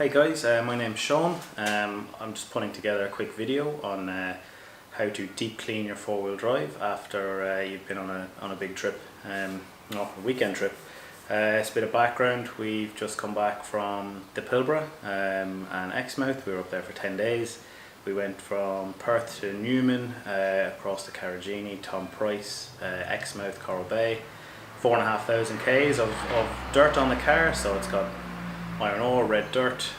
Hey guys, my name's Sean. I'm just putting together a quick video on how to deep clean your four-wheel drive after you've been on a big trip, a weekend trip. It's a bit of background. We've just come back from the Pilbara and Exmouth. We were up there for 10 days. We went from Perth to Newman, across the Carragini, Tom Price, Exmouth, Coral Bay. 4,500 k's of dirt on the car, so it's got iron ore, red dirt,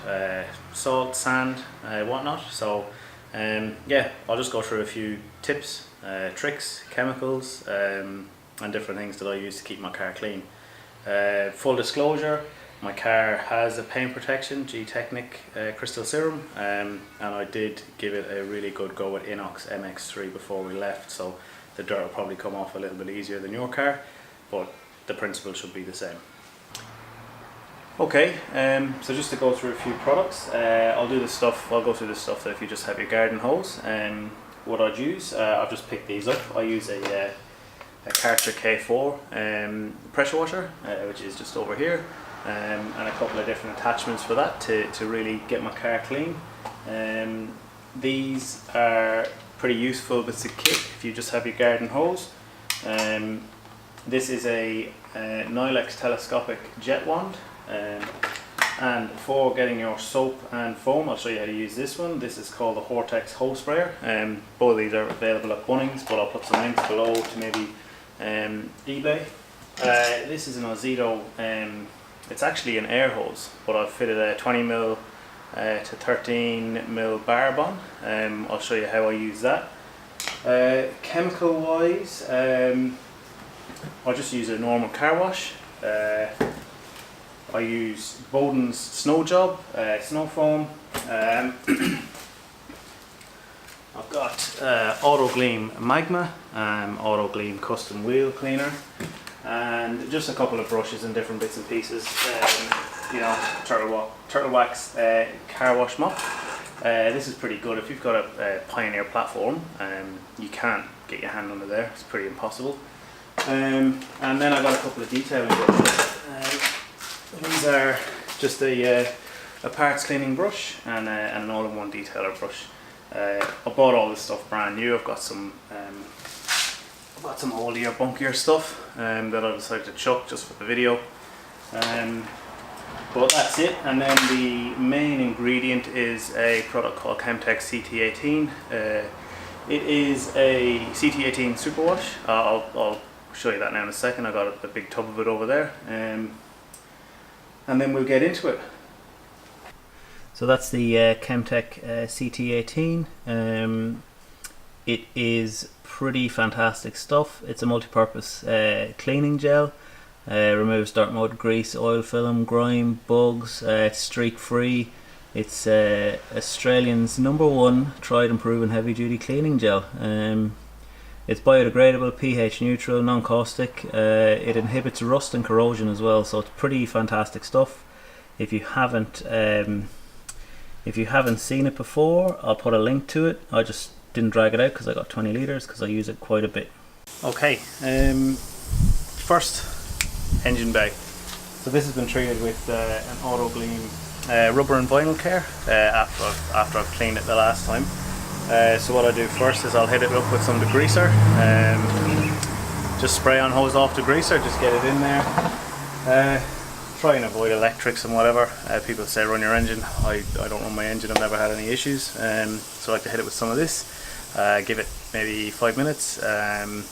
salt, sand, whatnot. So yeah, I'll just go through a few tips, tricks, chemicals, and different things that I use to keep my car clean. Full disclosure, my car has a paint protection, G-Technic crystal serum, and I did give it a really good go at Inox MX3 before we left, so the dirt will probably come off a little bit easier than your car, but the principle should be the same. Okay, so just to go through a few products, I'll go through this stuff that if you just have your garden hose, what I'd use, I've just picked these up. I use a Karcher K4 pressure washer, which is just over here, and a couple of different attachments for that to really get my car clean. These are pretty useful with the kit if you just have your garden hose. This is a Nylex telescopic jet wand. And for getting your soap and foam, I'll show you how to use this one. This is called the Hortex hose sprayer. Both of these are available at Bunnings, but I'll put some links below to maybe eBay. This is an Ozito. It's actually an air hose, but I've fitted a 20mm to 13mm barb on. I'll show you how I use that. Chemical wise, I'll just use a normal car wash. I use Bowden's Snow Job, snow foam. I've got Auto Gleam Magma, Auto Gleam Custom Wheel Cleaner, and just a couple of brushes and different bits and pieces. Turtle Wax car wash mop. This is pretty good if you've got a Pioneer platform. You can't get your hand under there; it's pretty impossible. And then I've got a couple of detailing brushes. These are just a parts cleaning brush and an all-in-one detailer brush. I bought all this stuff brand new. I've got some older, bunkier stuff that I decided to chuck just for the video. But that's it. And then the main ingredient is a product called Chemtech CT18. It is a CT18 superwash. I'll show you that now in a second. I got a big tub of it over there. And then we'll get into it. So that's the Chemtech CT18. It is pretty fantastic stuff. It's a multi-purpose cleaning gel. Removes dirt, mud, grease, oil film, grime, bugs. It's streak free. It's Australian's #1 tried and proven heavy duty cleaning gel. It's biodegradable, pH neutral, non-caustic. It inhibits rust and corrosion as well, so it's pretty fantastic stuff. If you haven't seen it before, I'll put a link to it. I just didn't drag it out because I got 20 litres because I use it quite a bit. Okay, first, engine bay. So this has been treated with an Auto Gleam rubber and vinyl care after I've cleaned it the last time. So what I do first is I'll hit it up with some degreaser. Just spray on hose off degreaser, just get it in there. Try and avoid electrics and whatever. People say run your engine. I don't run my engine, I've never had any issues. So I like to hit it with some of this. Give it maybe 5 minutes. And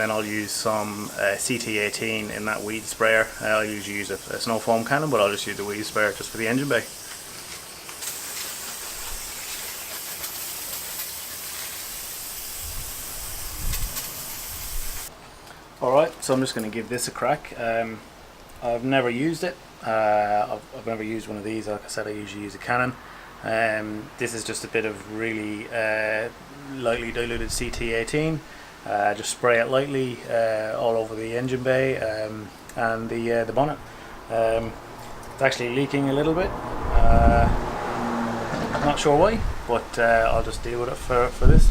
then I'll use some CT18 in that weed sprayer. I'll usually use a snow foam cannon, but I'll just use the weed sprayer just for the engine bay. Alright, so I'm just going to give this a crack. I've never used it. I've never used one of these. Like I said, I usually use a Canon. This is just a bit of really lightly diluted CT18. Just spray it lightly all over the engine bay and the bonnet. It's actually leaking a little bit. Not sure why, but I'll just deal with it for this.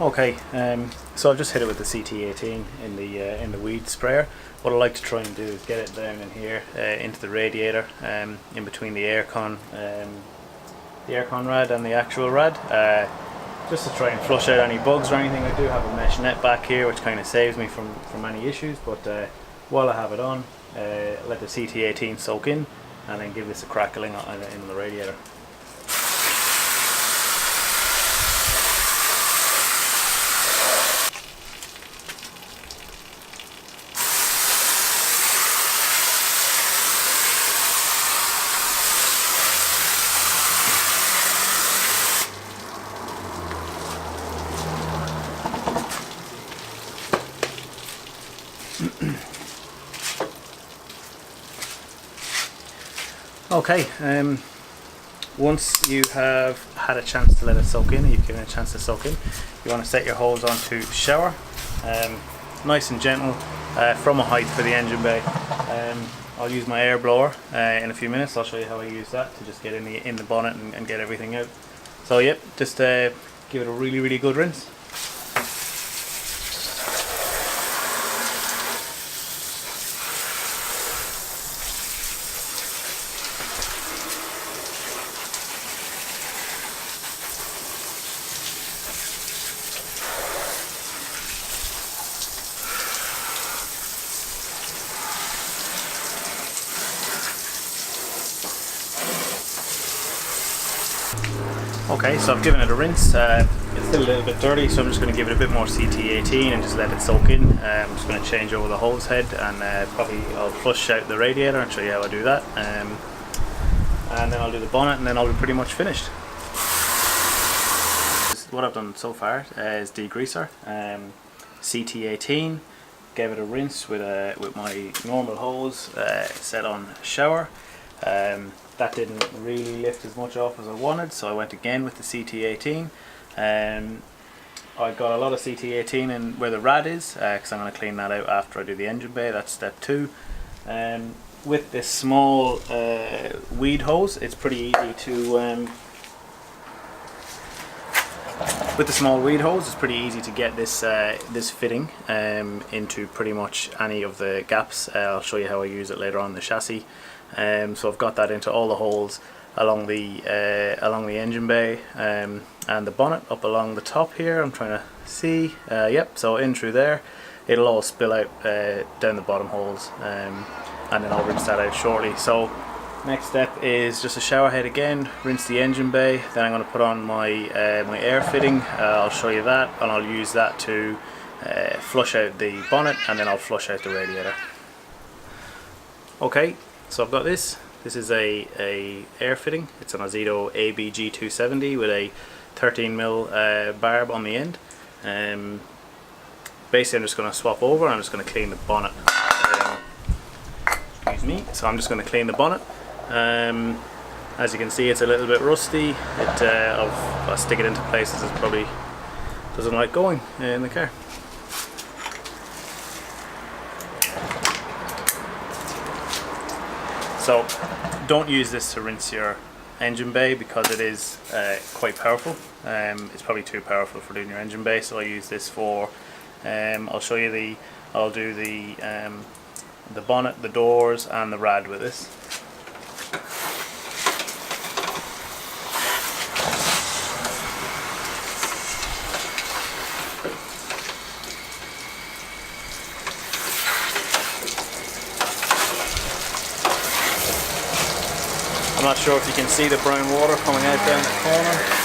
Okay, so I've just hit it with the CT18 in the weed sprayer. What I like to try and do is get it down in here into the radiator, in between the aircon rad and the actual rad, just to try and flush out any bugs or anything. I do have a mesh net back here, which kind of saves me from any issues. But while I have it on, let the CT18 soak in, and then give this a crackling in the radiator. Okay, once you have had a chance to let it soak in, you've given it a chance to soak in, you want to set your hose onto shower, nice and gentle, from a height for the engine bay. I'll use my air blower in a few minutes. I'll show you how I use that to just get in the bonnet and get everything out. So yep, just give it a really good rinse. Okay, so I've given it a rinse. It's still a little bit dirty, so I'm just going to give it a bit more CT18 and just let it soak in. I'm just going to change over the hose head, and probably I'll flush out the radiator and show you how I do that. And then I'll do the bonnet, and then I'll be pretty much finished. What I've done so far is degreaser, CT18, gave it a rinse with my normal hose, set on shower. That didn't really lift as much off as I wanted, so I went again with the CT18. I got a lot of CT18 in where the rad is, because I'm going to clean that out after I do the engine bay. That's step 2. With this small weed hose, it's pretty easy to with the small weed hose, it's pretty easy to get this this fitting into pretty much any of the gaps. I'll show you how I use it later on in the chassis. So I've got that into all the holes along the engine bay, and the bonnet up along the top here. I'm trying to see. Yep. So in through there, it'll all spill out down the bottom holes, and then I'll rinse that out shortly. So next step is just a shower head again, rinse the engine bay, then I'm going to put on my my air fitting. I'll show you that, and I'll use that to flush out the bonnet, and then I'll flush out the radiator. Okay, so I've got this. This is a air fitting. It's an Ozito ABG 270 with a 13mm barb on the end. Basically I'm just going to swap over, and I'm just going to clean the bonnet. Excuse me. So I'm just going to clean the bonnet. As you can see, it's a little bit rusty. I'll stick it into places it probably doesn't like going in the car. So don't use this to rinse your engine bay because it is quite powerful. It's probably too powerful for doing your engine bay, so I use this for I'll show you I'll do the bonnet, the doors and the rad with this. I'm not sure if you can see the brown water coming out down the corner.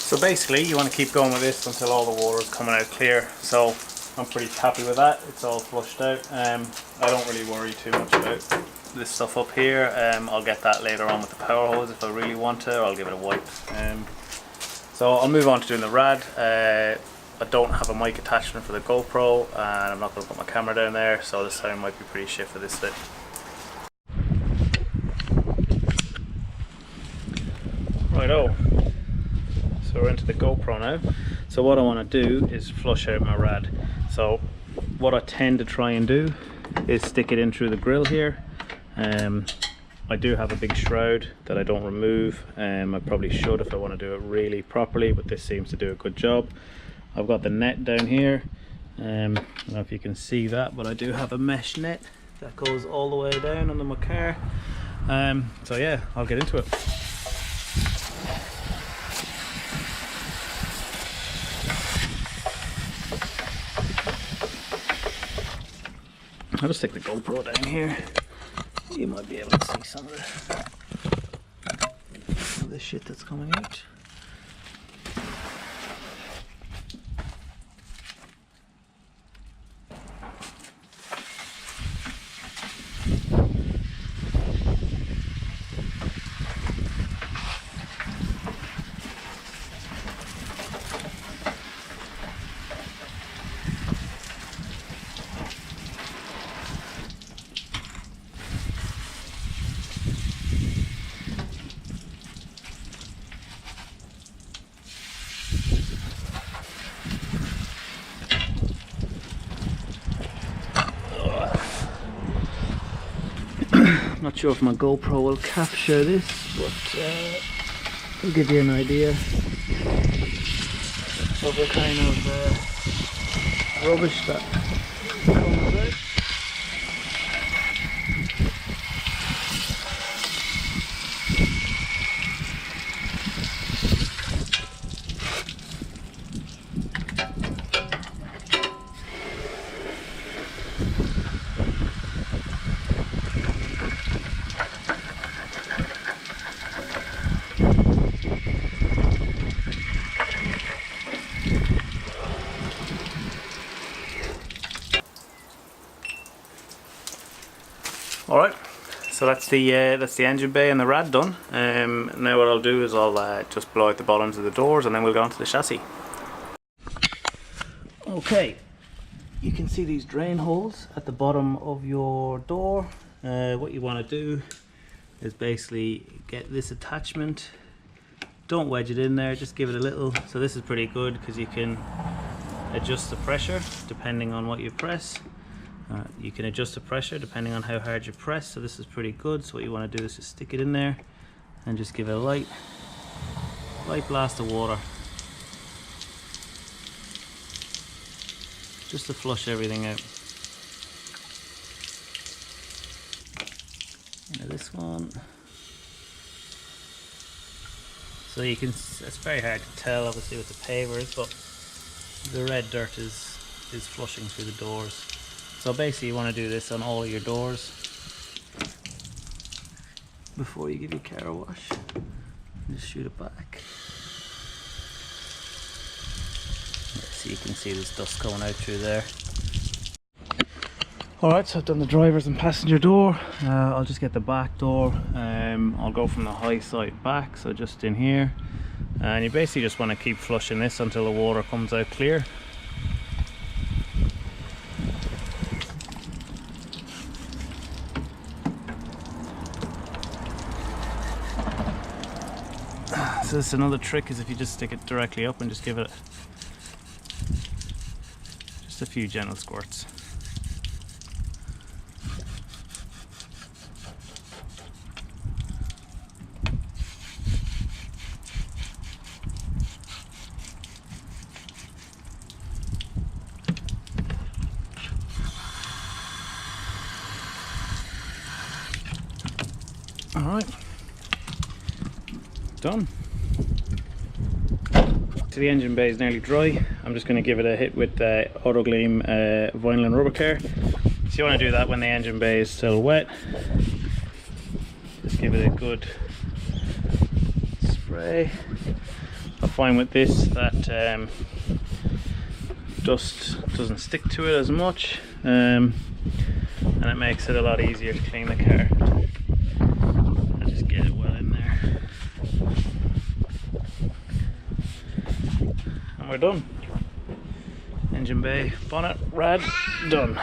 So basically you want to keep going with this until all the water is coming out clear. So I'm pretty happy with that, it's all flushed out. I don't really worry too much about this stuff up here. I'll get that later on with the power hose if I really want to, or I'll give it a wipe. So I'll move on to doing the rad. I don't have a mic attachment for the GoPro, and I'm not going to put my camera down there, so the sound might be pretty shit for this bit. Righto, so we're into the GoPro now. So what I want to do is flush out my rad. So what I tend to try and do is stick it in through the grill here. I do have a big shroud that I don't remove. I probably should if I want to do it really properly, but this seems to do a good job. I've got the net down here. I don't know if you can see that, but I do have a mesh net that goes all the way down under my car. So yeah, I'll get into it. I'll just stick the GoPro down here. You might be able to see some of the shit that's coming out. Not sure if my GoPro will capture this, but it'll give you an idea of the kind of rubbish that comes out. Alright, so that's the engine bay and the rad done. Now what I'll do is I'll just blow out the bottoms of the doors and then we'll go on to the chassis. Okay, you can see these drain holes at the bottom of your door. What you want to do is basically get this attachment. Don't wedge it in there, just give it a little. So this is pretty good because you can adjust the pressure depending on what you press. You can adjust the pressure depending on how hard you press, so this is pretty good. So what you want to do is just stick it in there and just give it a light blast of water, just to flush everything out. Now this one, so you can, it's very hard to tell obviously with the pavers, but the red dirt is flushing through the doors. So basically you want to do this on all your doors before you give your car a wash. Just shoot it back. So you can see there's dust coming out through there. Alright, so I've done the driver's and passenger door. I'll just get the back door. I'll go from the high side back, so just in here. And you basically just want to keep flushing this until the water comes out clear. So this is another trick, is if you just stick it directly up and just give it just a few gentle squirts. All right, done. So the engine bay is nearly dry. I'm just going to give it a hit with Auto Gleam vinyl and rubber care. So you want to do that when the engine bay is still wet. Just give it a good spray. find with this that dust doesn't stick to it as much, and it makes it a lot easier to clean the car. I'll just get it well in there, and we're done. Engine bay, bonnet, rad, done.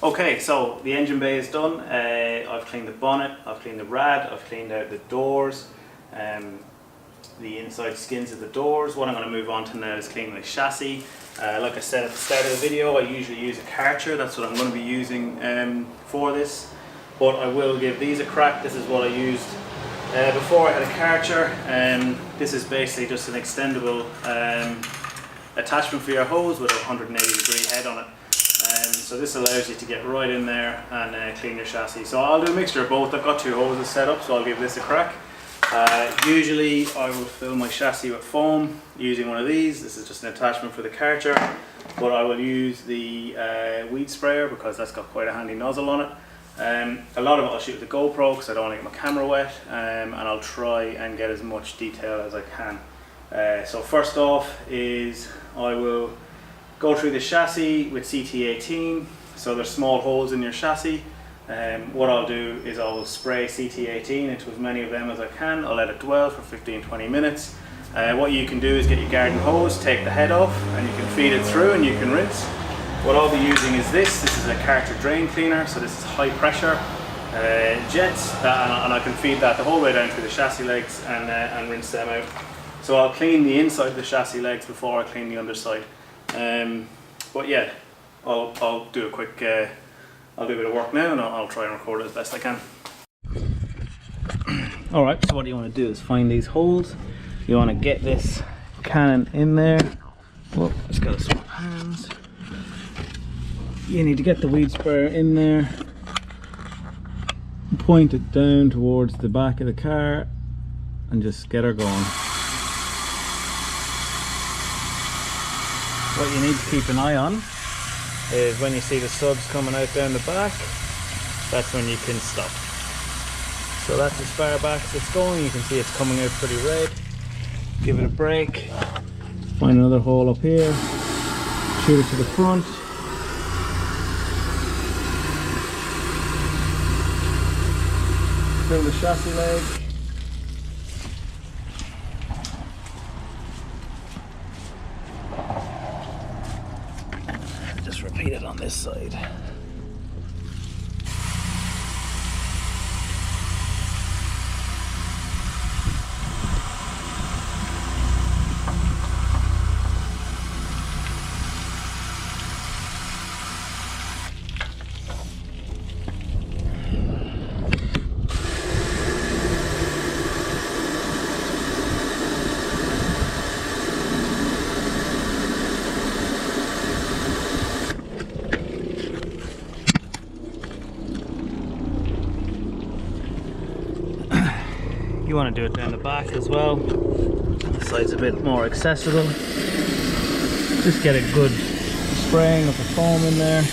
Okay, so the engine bay is done. I've cleaned the bonnet, I've cleaned the rad, I've cleaned out the doors, the inside skins of the doors. What I'm going to move on to now is cleaning the chassis. Like I said at the start of the video, I usually use a Karcher. That's what I'm going to be using for this. But I will give these a crack. This is what I used before I had a Karcher. This is basically just an extendable attachment for your hose with a 180-degree head on it. So this allows you to get right in there and clean your chassis. So I'll do a mixture of both. I've got two hoses set up, so I'll give this a crack. Usually I will fill my chassis with foam using one of these. This is just an attachment for the Karcher, but I will use the weed sprayer because that's got quite a handy nozzle on it. A lot of it I'll shoot with the GoPro because I don't want to get my camera wet, and I'll try and get as much detail as I can. So first off is I will go through the chassis with CT18. So there's small holes in your chassis. What I'll do is I'll spray CT18 into as many of them as I can. I'll let it dwell for 15-20 minutes. What you can do is get your garden hose, take the head off, and you can feed it through and you can rinse. What I'll be using is this. This is a Karcher drain cleaner, so this is high pressure jets, and I can feed that the whole way down through the chassis legs and rinse them out. So I'll clean the inside of the chassis legs before I clean the underside. But yeah, I'll do a quick, I'll do a bit of work now and I'll try and record it as best I can. Alright, so what you want to do is find these holes. You want to get this cannon in there. Whoa, it's got to swap hands. You need to get the weed sprayer in there. Point it down towards the back of the car and just get her going. What you need to keep an eye on is when you see the suds coming out down the back, that's when you can stop. So that's as far back as it's going. You can see it's coming out pretty red. Give it a break. Find another hole up here. Shoot it to the front. Fill the chassis leg. Just repeat it on this side. You want to do it down the back as well. The side's a bit more accessible. Just get a good spraying of the foam in there.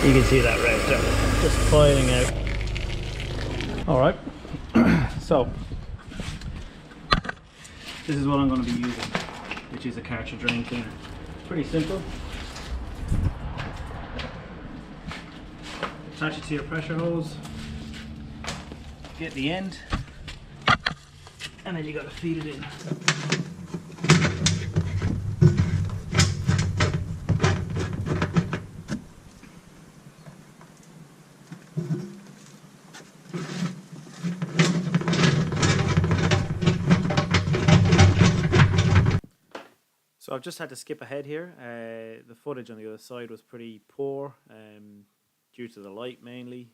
You can see that right there, just filing out. Alright, so this is what I'm going to be using, which is a Karcher drain cleaner. Pretty simple. Attach it to your pressure hose, get the end, and then you got to feed it in. So I've just had to skip ahead here. The footage on the other side was pretty poor due to the light mainly.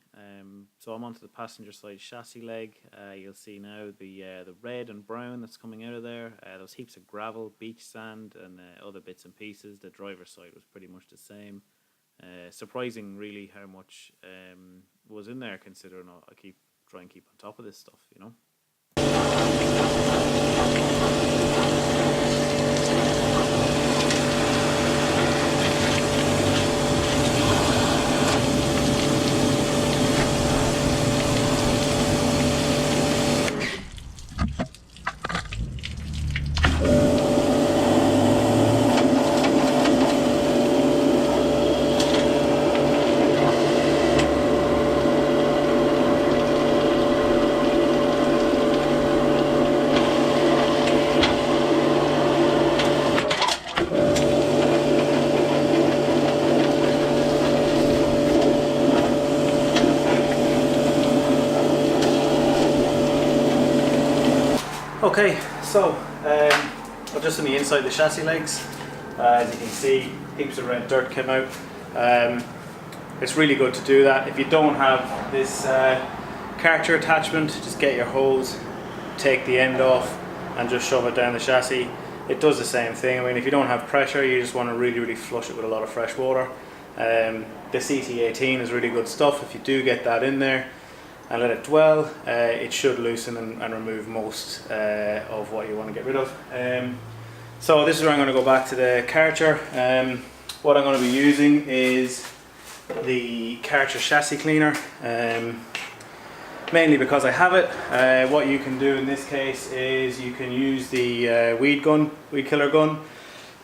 So I'm onto the passenger side chassis leg. You'll see now the red and brown that's coming out of there. Those heaps of gravel, beach sand, and other bits and pieces. The driver's side was pretty much the same. Surprising really how much was in there, considering I try and keep on top of this stuff, you know. Okay, so just on the inside of the chassis legs, as you can see, heaps of red dirt came out. It's really good to do that. If you don't have this Karcher attachment, just get your hose, take the end off and just shove it down the chassis. It does the same thing. I mean, if you don't have pressure, you just want to really flush it with a lot of fresh water. The CT18 is really good stuff. If you do get that in there and let it dwell, it should loosen and remove most of what you want to get rid of. So this is where I'm going to go back to the Karcher. What I'm going to be using is the Karcher chassis cleaner, mainly because I have it. What you can do in this case is you can use the weed killer gun,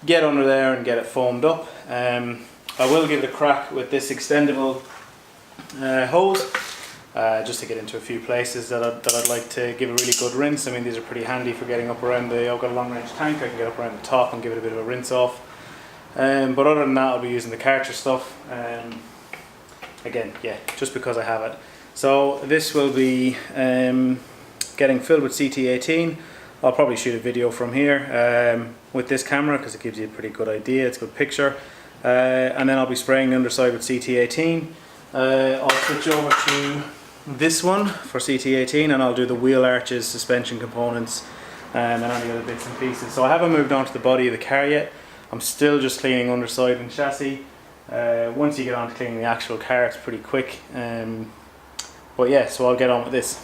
get under there and get it foamed up. I will give it a crack with this extendable hose. Just to get into a few places that I'd like to give a really good rinse. I mean, these are pretty handy for getting up around I've got a long range tank, I can get up around the top and give it a bit of a rinse off. But other than that, I'll be using the Karcher stuff. Again, yeah, just because I have it. So this will be getting filled with CT18. I'll probably shoot a video from here with this camera because it gives you a pretty good idea, it's a good picture. And then I'll be spraying the underside with CT18. I'll switch over to this one for CT18 and I'll do the wheel arches, suspension components and any other bits and pieces. So I haven't moved on to the body of the car yet. I'm still just cleaning underside and chassis. Once you get on to cleaning the actual car, it's pretty quick. But yeah, so I'll get on with this.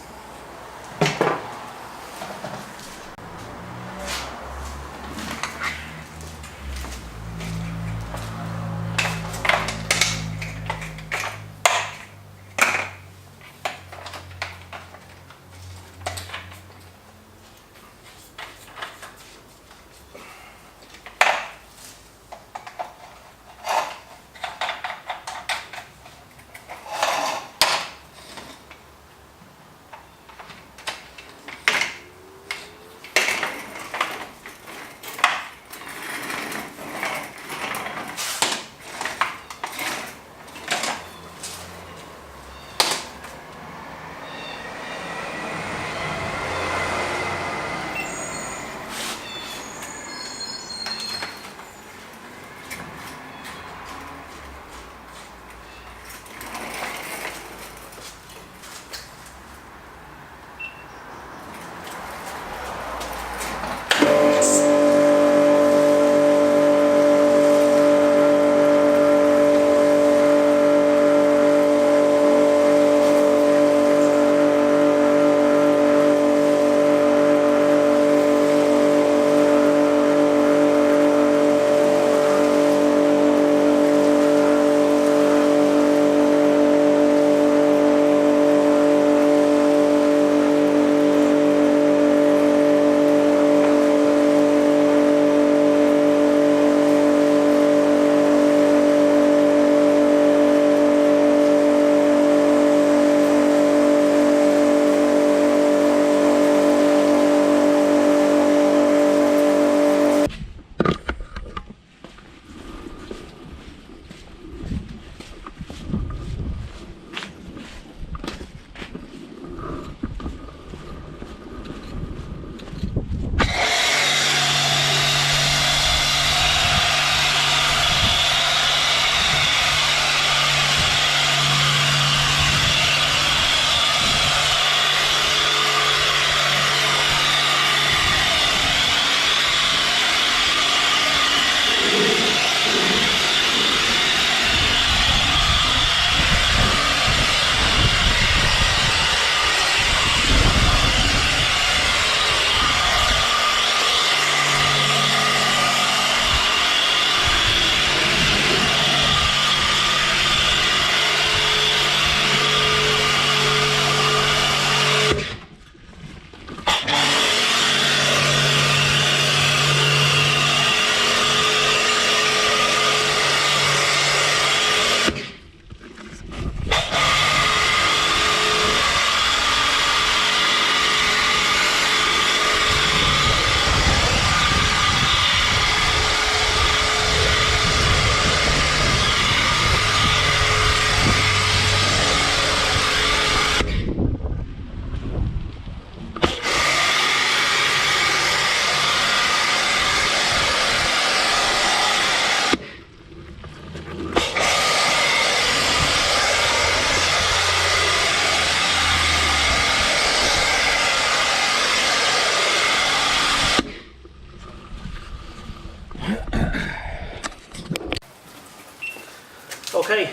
Okay,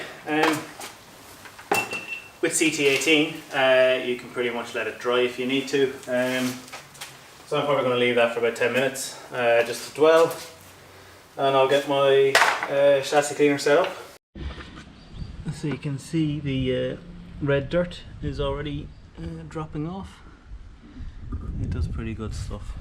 with CT18 you can pretty much let it dry if you need to. So I'm probably going to leave that for about 10 minutes just to dwell, and I'll get my chassis cleaner set up. So you can see the red dirt is already dropping off. It does pretty good stuff.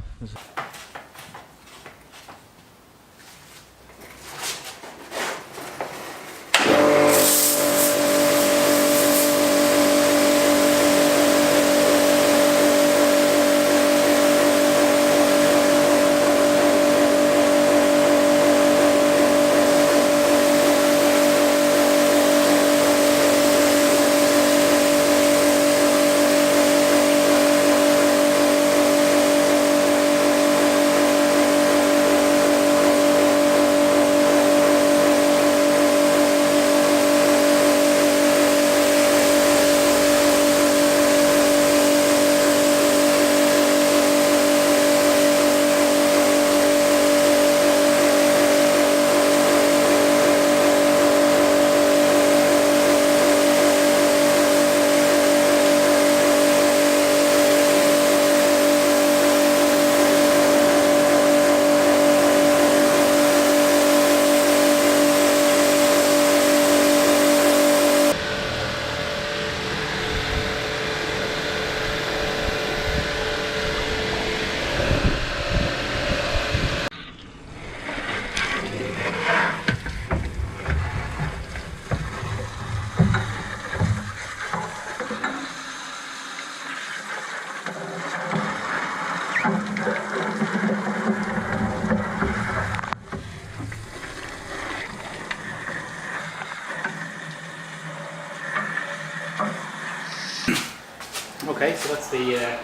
Okay, so that's the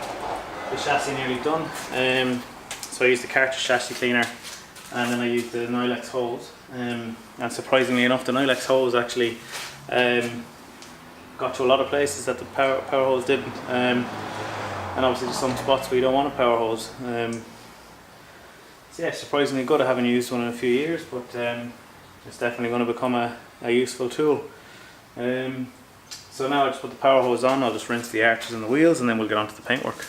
chassis nearly done. So I used the cartridge chassis cleaner, and then I used the Nylex hose. And surprisingly enough, the Nylex hose actually got to a lot of places that the power hose didn't. And obviously there's some spots where you don't want a power hose. So yeah, surprisingly good. I haven't used one in a few years, but it's definitely going to become a useful tool. So now I just put the power hose on, I'll just rinse the arches and the wheels, and then we'll get on to the paintwork.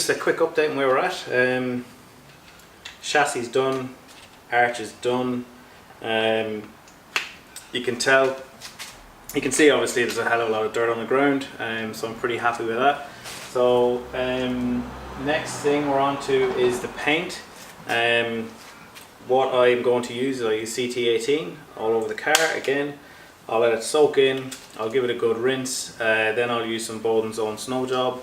A quick update on where we're at. Chassis done, arch is done. You can see obviously there's a hell of a lot of dirt on the ground, so I'm pretty happy with that. So next thing we're on to is the paint. What I'm going to use is I use CT18 all over the car again. I'll let it soak in, I'll give it a good rinse, then I'll use some Bowden's Own Snow Job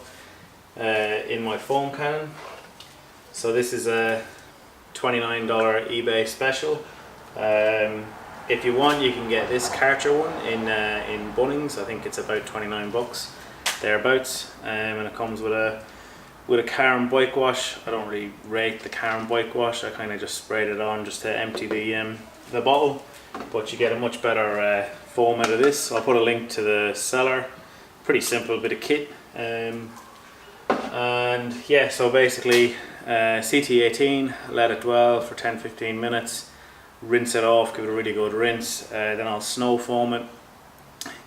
in my foam cannon. So this is a $29 eBay special. If you want, you can get this Karcher one in Bunnings. I think it's about 29 bucks thereabouts, and it comes with a car and bike wash. I don't really rate the car and bike wash. I kind of just sprayed it on just to empty the bottle, but you get a much better foam out of this. I'll put a link to the seller. Pretty simple bit of kit, and yeah, so basically CT18, let it dwell for 10-15 minutes, rinse it off, give it a really good rinse, then I'll snow foam it,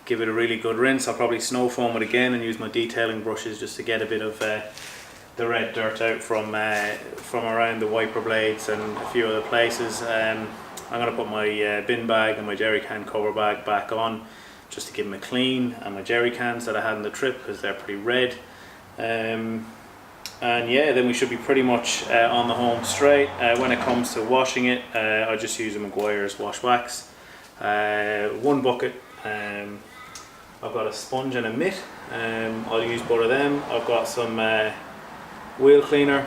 give it a really good rinse. I'll probably snow foam it again and use my detailing brushes just to get a bit of the red dirt out from around the wiper blades and a few other places. I'm going to put my bin bag and my jerry can cover bag back on just to give them a clean, and my jerry cans that I had on the trip because they're pretty red. And yeah, then we should be pretty much on the home straight. When it comes to washing it, I just use a Meguiar's wash wax, one bucket. I've got a sponge and a mitt. I'll use both of them. I've got some wheel cleaner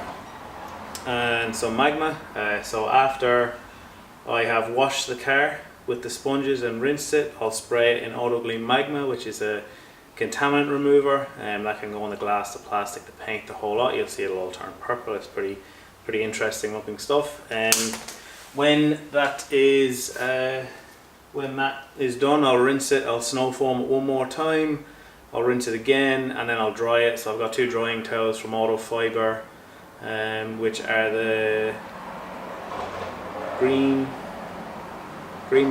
and some Magma. So after I have washed the car with the sponges and rinsed it, I'll spray it in Auto Gleam Magma, which is a contaminant remover, and that can go on the glass, the plastic, the paint, the whole lot. You'll see it'll all turn purple. It's pretty interesting looking stuff. And when that is done, I'll rinse it. I'll snow foam it one more time. I'll rinse it again, and then I'll dry it. So I've got two drying towels from Auto Fiber, which are the green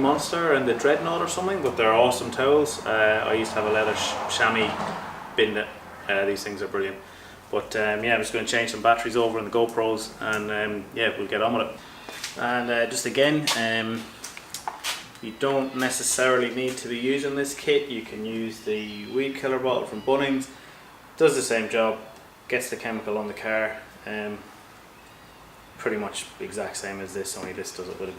Monster and the Dreadnought or something, but they're awesome towels. I used to have a leather chamois bin. These things are brilliant. But yeah, I'm just going to change some batteries over in the GoPros, and yeah, we'll get on with it. And just again, you don't necessarily need to be using this kit. You can use the weed killer bottle from Bunnings. Does the same job, gets the chemical on the car. Pretty much the exact same as this, only this does it with a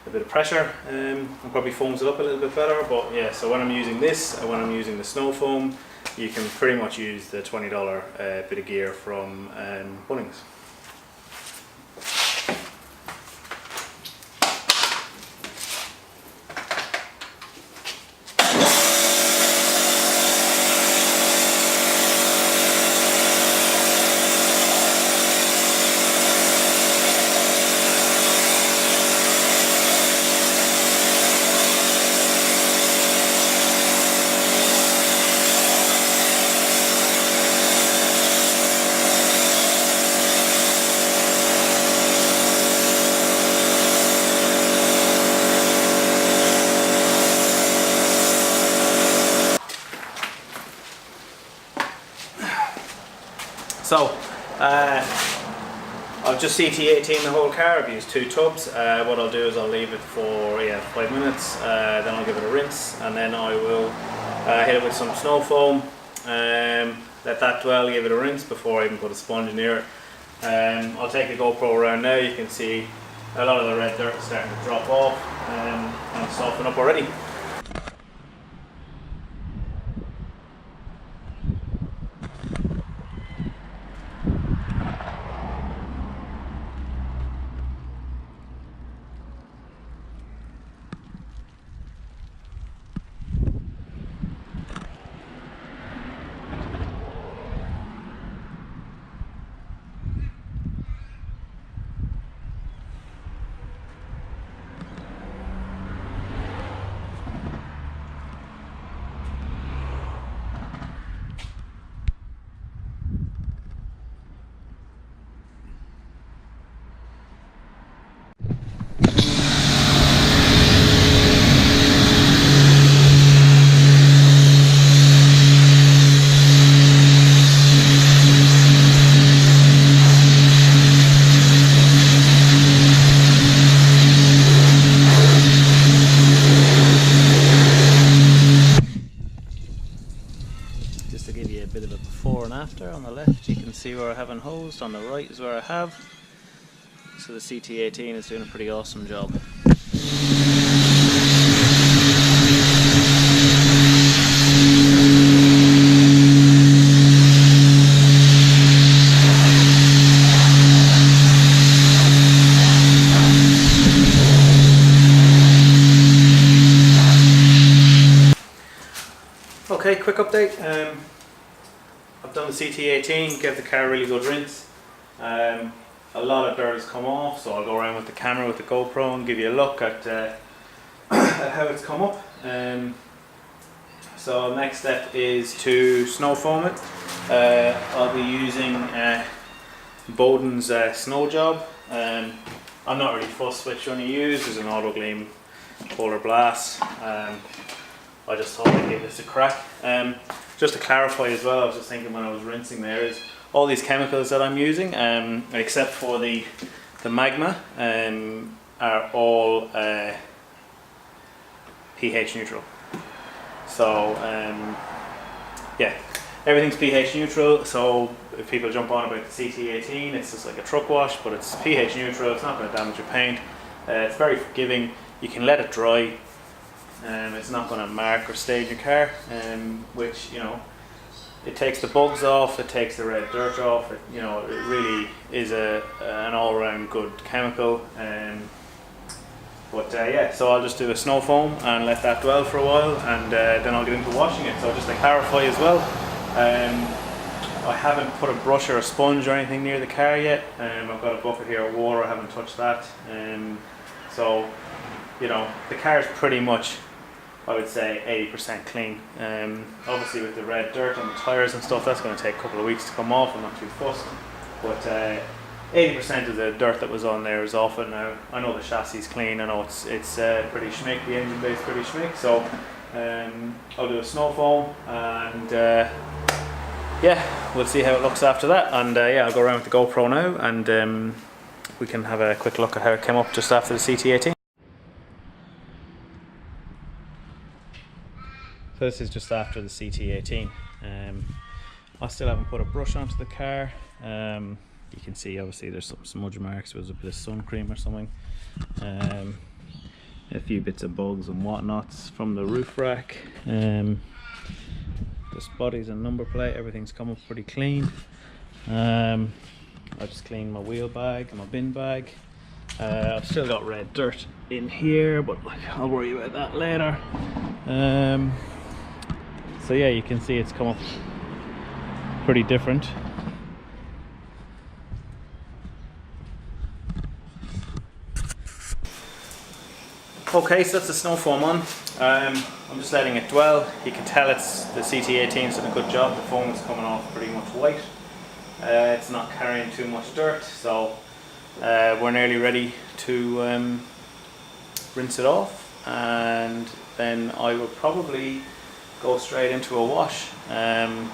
bit of pressure, and probably foams it up a little bit better. But yeah, so when I'm using this and when I'm using the snow foam, you can pretty much use the $20 bit of gear from Bunnings. So I've just CT18 the whole car. I've used two tubs. What I'll do is I'll leave it for 5 minutes, then I'll give it a rinse, and then I will hit it with some snow foam, let that dwell, give it a rinse before I even put a sponge near it. I'll take the GoPro around now. You can see a lot of the red dirt is starting to drop off and soften up already. Just to give you a bit of a before and after. On the left you can see where I haven't hosed, on the right is where I have. So the CT18 is doing a pretty awesome job. Okay, quick update. I've done the CT18, gave the car a really good rinse. A lot of dirt has come off, so I'll go around with the camera with the GoPro and give you a look at how it's come up. So next step is to snow foam it. I'll be using Bowden's snow job. I'm not really fussed which one you use. There's an auto gleam polar blast. I just thought I'd give this a crack. Just to clarify as well, I was just thinking when I was rinsing there, is all these chemicals that I'm using, except for the magma, are all pH neutral. So yeah, everything's pH neutral. So if people jump on about the CT18, it's just like a truck wash, but it's pH neutral. It's not going to damage your paint. It's very forgiving. You can let it dry. It's not going to mark or stain your car, which, you know, it takes the bugs off, it takes the red dirt off. It really is an all-round good chemical. Yeah, so I'll just do a snow foam and let that dwell for a while, and then I'll get into washing it. So just to clarify as well, I haven't put a brush or a sponge or anything near the car yet. I've got a bucket here of water, I haven't touched that. So, you know, the car is pretty much, I would say, 80% clean. Obviously with the red dirt on the tyres and stuff, that's going to take a couple of weeks to come off. I'm not too fussed, but 80% of the dirt that was on there is off it now. I know the chassis is clean. I know it's pretty schmick. The engine bay is pretty schmick. So I'll do a snow foam, and yeah, we'll see how it looks after that. And yeah, I'll go around with the GoPro now, and we can have a quick look at how it came up just after the CT18. So this is just after the CT18. I still haven't put a brush onto the car. You can see obviously there's some smudge marks. There was a bit of sun cream or something. A few bits of bugs and whatnots from the roof rack. This body's and number plate, everything's come up pretty clean. I just cleaned my wheel bag and my bin bag. I've still got red dirt in here, but I'll worry about that later. So yeah, you can see it's come up pretty different. Okay, so that's the snow foam on. I'm just letting it dwell. You can tell it's the CT18's done a good job. The foam is coming off pretty much white. It's not carrying too much dirt, so we're nearly ready to rinse it off, and then I will probably go straight into a wash. I've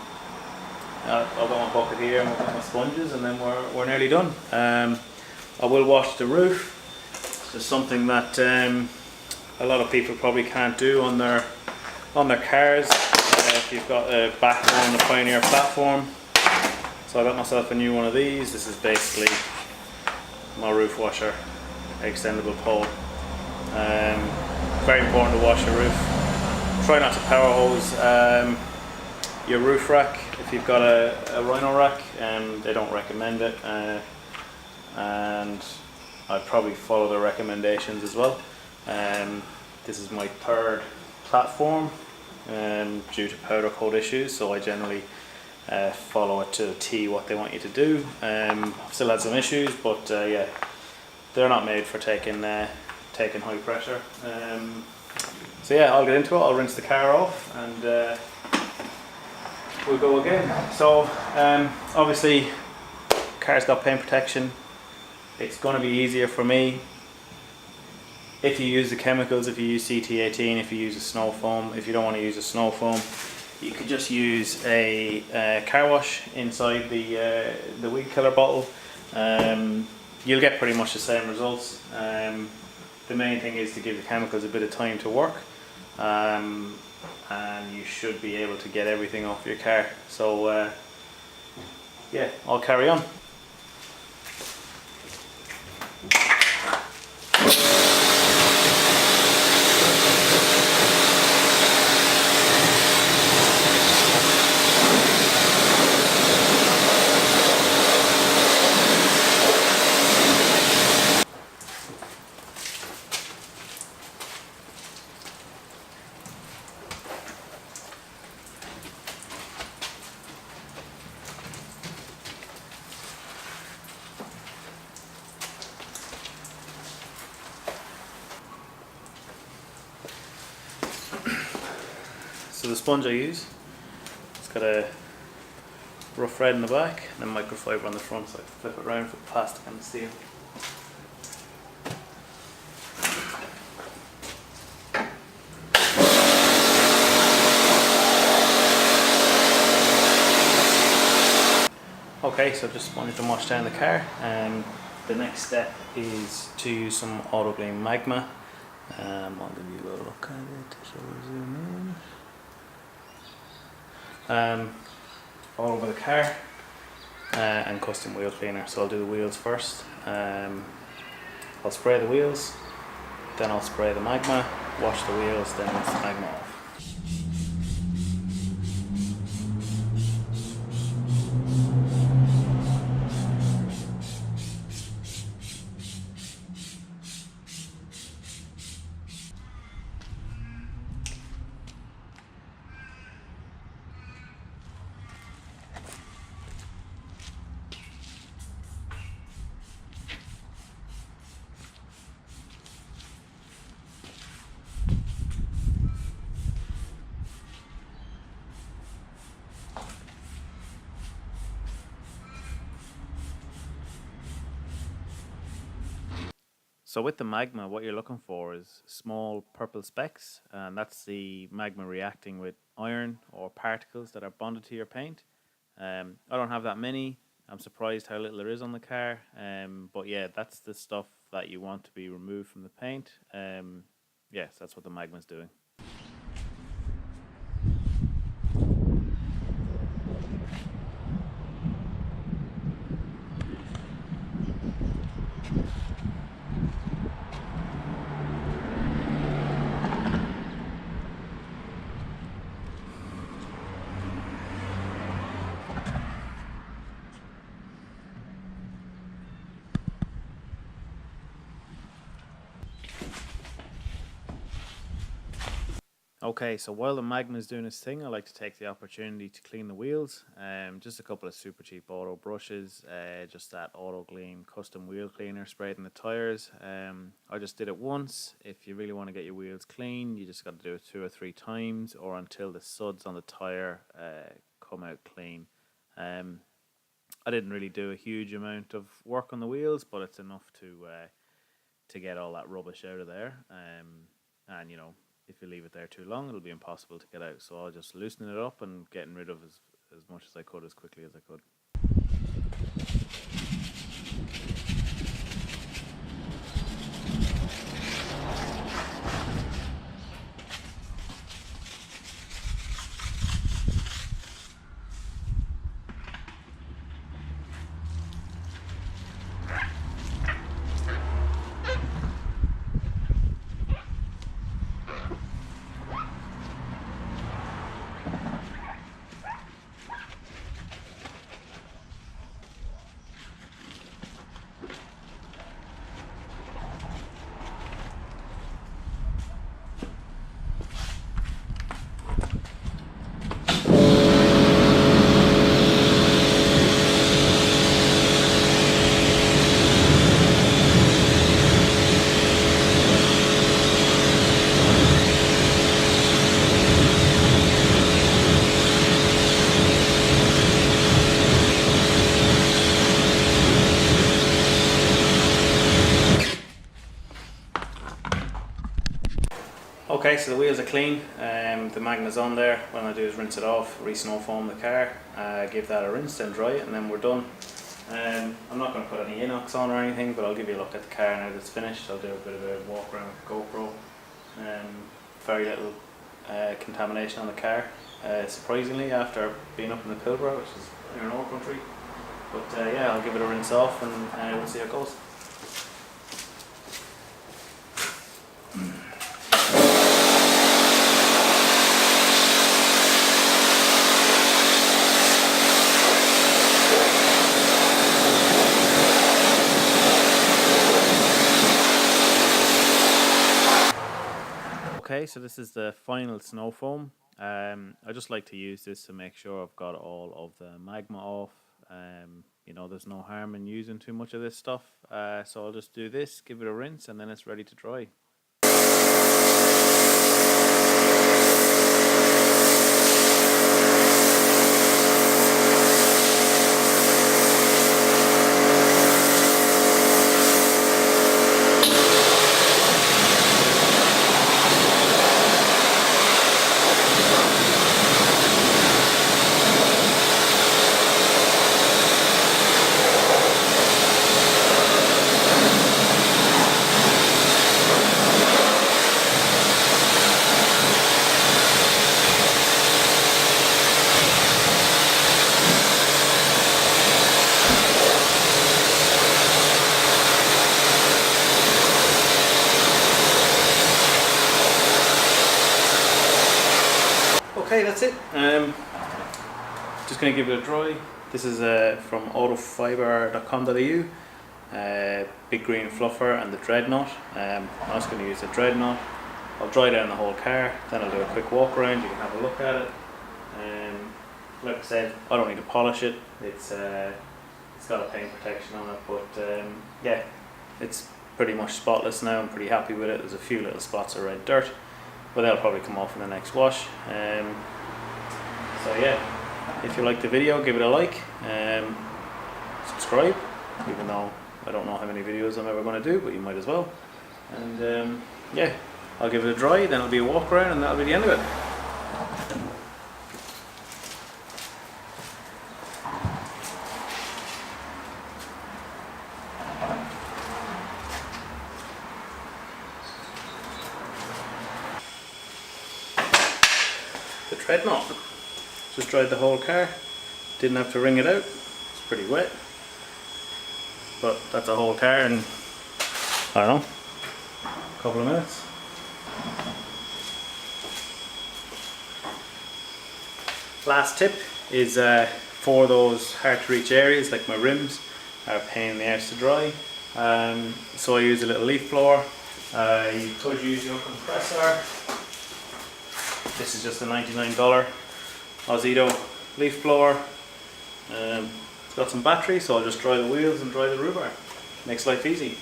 got my bucket here and I've got my sponges, and then we're nearly done. I will wash the roof. It's something that a lot of people probably can't do on their cars. If you've got a backbone, a Pioneer platform. So I got myself a new one of these. This is basically my roof washer, extendable pole. Very important to wash your roof. Try not to power hose your roof rack. If you've got a Rhino rack, they don't recommend it, and I'd probably follow the recommendations as well. This is my third platform due to powder coat issues, so I generally follow it to a T what they want you to do. I've still had some issues, but yeah, they're not made for taking high pressure. So yeah, I'll get into it. I'll rinse the car off, and we'll go again. So obviously, car's got paint protection. It's going to be easier for me if you use the chemicals, if you use CT18, if you use a snow foam. If you don't want to use a snow foam, you could just use a car wash inside the weed killer bottle. You'll get pretty much the same results. The main thing is to give the chemicals a bit of time to work, and you should be able to get everything off your car. So yeah, I'll carry on. So the sponge I use, it's got a rough thread in the back and then microfiber on the front, so I can flip it around for the plastic and the steel. Okay, so just wanted to wash down the car. The next step is to use some auto clean magma. I'll give you a little look at it, so we'll zoom in. All over the car and custom wheel cleaner. So I'll do the wheels first. I'll spray the wheels, then I'll spray the magma, wash the wheels, then rinse the magma off. So with the magma, what you're looking for is small purple specks, and that's the magma reacting with iron or particles that are bonded to your paint. I don't have that many. I'm surprised how little there is on the car, but yeah, that's the stuff that you want to be removed from the paint. Yes, that's what the magma's doing. Okay, so while the magma is doing its thing, I like to take the opportunity to clean the wheels. Just a couple of super cheap auto brushes, just that auto clean custom wheel cleaner sprayed in the tires. I just did it once. If you really want to get your wheels clean, you just got to do it 2 or 3 times, or until the suds on the tire come out clean. I didn't really do a huge amount of work on the wheels, but it's enough to get all that rubbish out of there. And you know, if you leave it there too long, it'll be impossible to get out. So I'll just loosen it up and getting rid of as much as I could, as quickly as I could. Okay, so the wheels are clean, the magma's on there. What I'm going to do is rinse it off, re-snow foam the car, give that a rinse, then dry it, and then we're done. I'm not going to put any inox on or anything, but I'll give you a look at the car now that it's finished. I'll do a bit of a walk around with GoPro. Very little contamination on the car, surprisingly, after being up in the Pilbara, which is in our country. But yeah, I'll give it a rinse off and we'll see how it goes. Okay, so this is the final snow foam. I just like to use this to make sure I've got all of the magma off. You know, there's no harm in using too much of this stuff. So I'll just do this, give it a rinse, and then it's ready to dry. that's it. Just going to give it a dry. This is from autofiber.com.au. Big green fluffer and the dreadnought. I'm just going to use the dreadnought. I'll dry down the whole car, then I'll do a quick walk around. You can have a look at it. Like I said, I don't need to polish it. It's got a paint protection on it, but yeah, it's pretty much spotless now. I'm pretty happy with it. There's a few little spots of red dirt, but they'll probably come off in the next wash. So yeah, if you like the video, give it a like, subscribe, even though I don't know how many videos I'm ever going to do, but you might as well. And yeah, I'll give it a dry, then it'll be a walk around, and that'll be the end of it. The dreadnought. Just dried the whole car. Didn't have to wring it out. It's pretty wet. But that's a whole car in, I don't know, a couple of minutes. Last tip is for those hard to reach areas like my rims are a pain in the arse to dry. So I use a little leaf blower. You could use your compressor. This is just a $99 Ozito leaf blower. It's got some battery, so I'll just dry the wheels and dry the rhubarb. Makes life easy.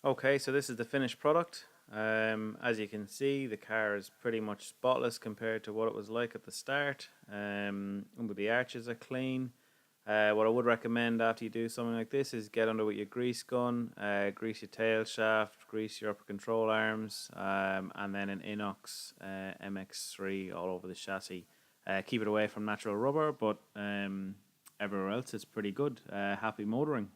Okay, so this is the finished product. As you can see, the car is pretty much spotless compared to what it was like at the start. But the arches are clean. What I would recommend after you do something like this is get under with your grease gun, grease your tail shaft, grease your upper control arms, and then an inox MX3 all over the chassis. Keep it away from natural rubber, but everywhere else it's pretty good. Happy motoring.